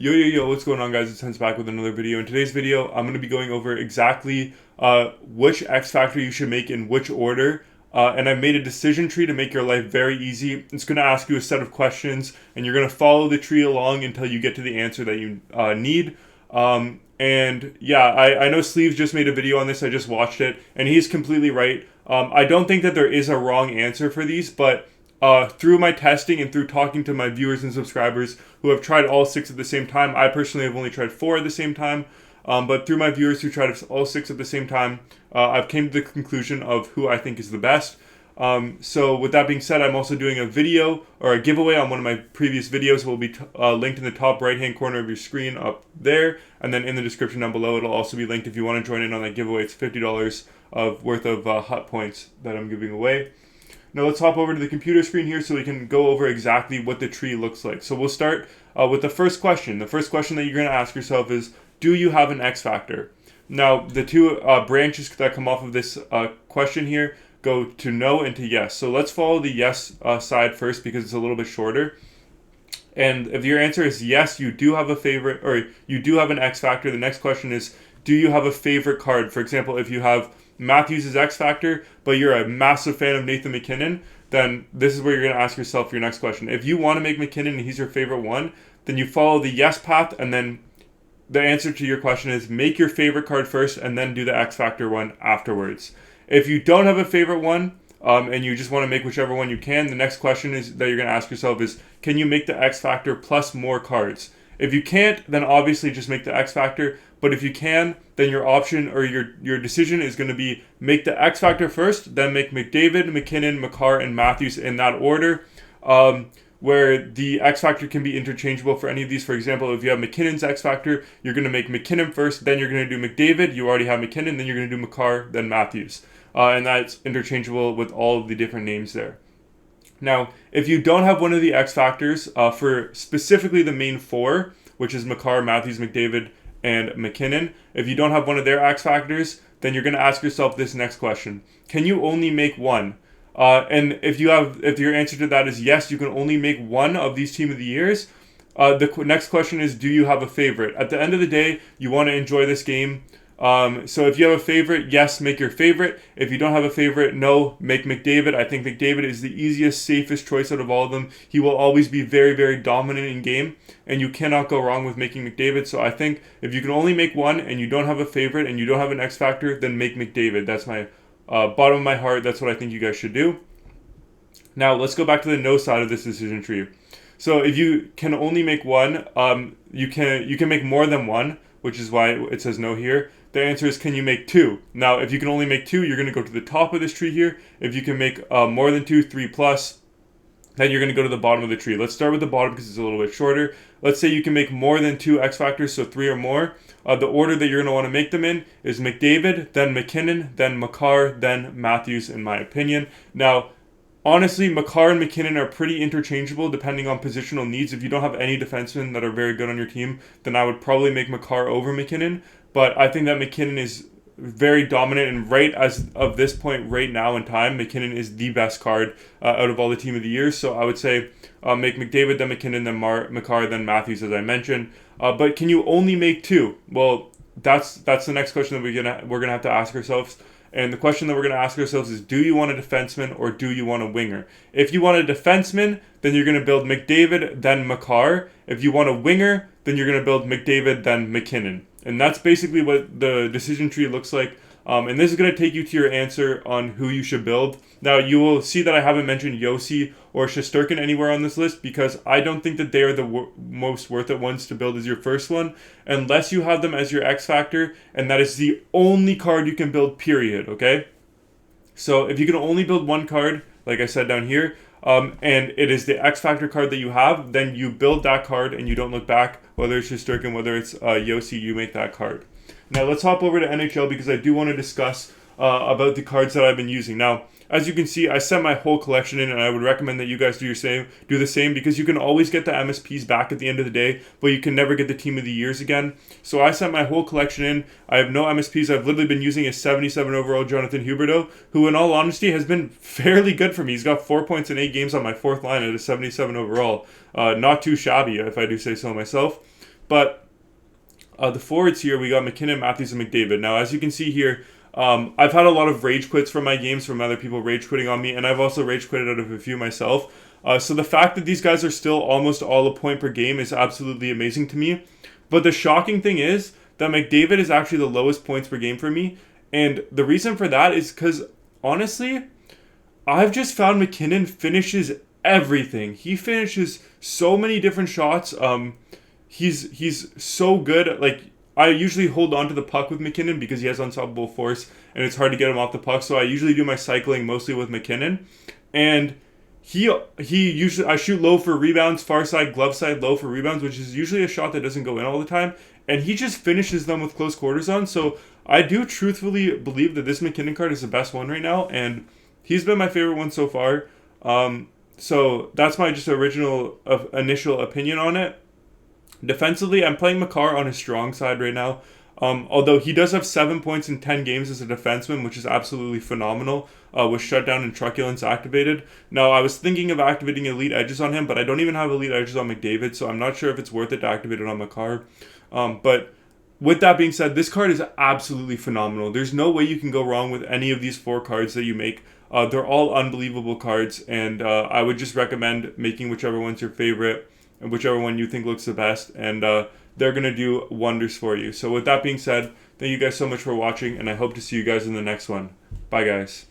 Yo, what's going on, guys? It's Hens back with another video. In today's video, I'm going to be going over exactly which X Factor you should make in which order. And I've made a decision tree to make your life very easy. It's going to ask you a set of questions, and you're going to follow the tree along until you get to the answer that you need. And yeah, I know Sleeves just made a video on this. I just watched it, and he's completely right. I don't think that there is a wrong answer for these, but through my testing and through talking to my viewers and subscribers who have tried all six at the same time, I personally have only tried four at the same time. But through my viewers who tried all six at the same time, I've came to the conclusion of who I think is the best. So with that being said, I'm also doing a video or a giveaway on one of my previous videos. It will be linked in the top right hand corner of your screen up there, and then in the description down below it'll also be linked if you want to join in on that giveaway. It's $50 of worth of hot points that I'm giving away. Now let's hop over to the computer screen here so we can go over exactly what the tree looks like. So we'll start with the first question. The first question that you're going to ask yourself is, do you have an X factor? Now the two branches that come off of this question here go to no and to yes. So let's follow the yes side first because it's a little bit shorter. And if your answer is yes, you do have a favorite, or you do have an X factor, the next question is, do you have a favorite card? For example, if you have Matthews' X factor, but you're a massive fan of Nathan McKinnon, then this is where you're going to ask yourself your next question. If you want to make McKinnon and he's your favorite one, then you follow the yes path, and then the answer to your question is make your favorite card first and then do the X factor one afterwards. If you don't have a favorite one, and you just want to make whichever one you can, the next question is that you're going to ask yourself is, can you make the X factor plus more cards? If you can't, then obviously just make the X factor. But if you can, then your option or your decision is going to be make the X factor first, then make McDavid, McKinnon, McCarr, and Matthews in that order. Where the X factor can be interchangeable for any of these. For example, if you have McKinnon's X factor, you're going to make McKinnon first, then you're going to do McDavid. You already have McKinnon, then you're going to do McCarr, then Matthews. And that's interchangeable with all of the different names there. Now, if you don't have one of the X factors for specifically the main four, which is McCarr, Matthews, McDavid, and McKinnon, if you don't have one of their X factors, then you're going to ask yourself this next question. Can you only make one? And if your answer to that is yes, you can only make one of these Team of the Years. The next question is, do you have a favorite? At the end of the day, you want to enjoy this game. So if you have a favorite, yes, make your favorite. If you don't have a favorite, no, make McDavid. I think McDavid is the easiest, safest choice out of all of them. He will always be very, very dominant in game, and you cannot go wrong with making McDavid. So I think if you can only make one and you don't have a favorite and you don't have an X factor, then make McDavid. That's my bottom of my heart. That's what I think you guys should do. Now let's go back to the no side of this decision tree. So if you can only make one, you can make more than one, which is why it says no here. The answer is, can you make two? Now, if you can only make two, you're going to go to the top of this tree here. If you can make more than two, 3 plus, then you're going to go to the bottom of the tree. Let's start with the bottom because it's a little bit shorter. Let's say you can make more than 2 X factors, so 3 or more. The order that you're going to want to make them in is McDavid, then McKinnon, then McCarr, then Matthews, in my opinion. Now, honestly, McCarr and McKinnon are pretty interchangeable depending on positional needs. If you don't have any defensemen that are very good on your team, then I would probably make McCarr over McKinnon. But I think that McKinnon is very dominant, and right as of this point right now in time, McKinnon is the best card out of all the Team of the Years. So I would say make McDavid, then McKinnon, then McCarr, then Matthews, as I mentioned. But can you only make 2? Well, that's the next question that we're gonna have to ask ourselves. And the question that we're going to ask ourselves is, do you want a defenseman or do you want a winger? If you want a defenseman, then you're going to build McDavid, then McCarr. If you want a winger, then you're going to build McDavid, then McKinnon. And that's basically what the decision tree looks like. And this is going to take you to your answer on who you should build. Now, you will see that I haven't mentioned Yossi or Shesterkin anywhere on this list because I don't think that they are the most worth it ones to build as your first one, unless you have them as your X factor, and that is the only card you can build, period, okay? So if you can only build one card, like I said down here, and it is the X factor card that you have, then you build that card and you don't look back. Whether it's Shesterkin, whether it's Yossi, you make that card. Now let's hop over to NHL because I do want to discuss about the cards that I've been using. Now, as you can see, I sent my whole collection in, and I would recommend that you guys do the same because you can always get the MSPs back at the end of the day, but you can never get the Team of the Years again. So I sent my whole collection in. I have no MSPs. I've literally been using a 77 overall Jonathan Huberdeau, who in all honesty has been fairly good for me. He's got 4 points in 8 games on my 4th line at a 77 overall. Not too shabby, if I do say so myself. But the forwards here, we got McKinnon, Matthews, and McDavid. Now, as you can see here, I've had a lot of rage quits from my games from other people rage quitting on me, and I've also rage quitted out of a few myself. So the fact that these guys are still almost all a point per game is absolutely amazing to me. But the shocking thing is that McDavid is actually the lowest points per game for me. And the reason for that is because, honestly, I've just found McKinnon finishes everything. He finishes so many different shots. He's so good. Like, I usually hold on to the puck with McKinnon because he has unstoppable force and it's hard to get him off the puck. So I usually do my cycling mostly with McKinnon. And he usually, I shoot low for rebounds, far side, glove side, low for rebounds, which is usually a shot that doesn't go in all the time. And he just finishes them with close quarters on. So I do truthfully believe that this McKinnon card is the best one right now. And he's been my favorite one so far. So that's my just original initial opinion on it. Defensively, I'm playing Makar on his strong side right now. Although he does have 7 points in 10 games as a defenseman, which is absolutely phenomenal, with shutdown and truculence activated. Now, I was thinking of activating elite edges on him, but I don't even have elite edges on McDavid, so I'm not sure if it's worth it to activate it on Makar. But with that being said, this card is absolutely phenomenal. There's no way you can go wrong with any of these 4 cards that you make. They're all unbelievable cards, and I would just recommend making whichever one's your favorite and whichever one you think looks the best, and they're going to do wonders for you. So with that being said, thank you guys so much for watching, and I hope to see you guys in the next one. Bye, guys.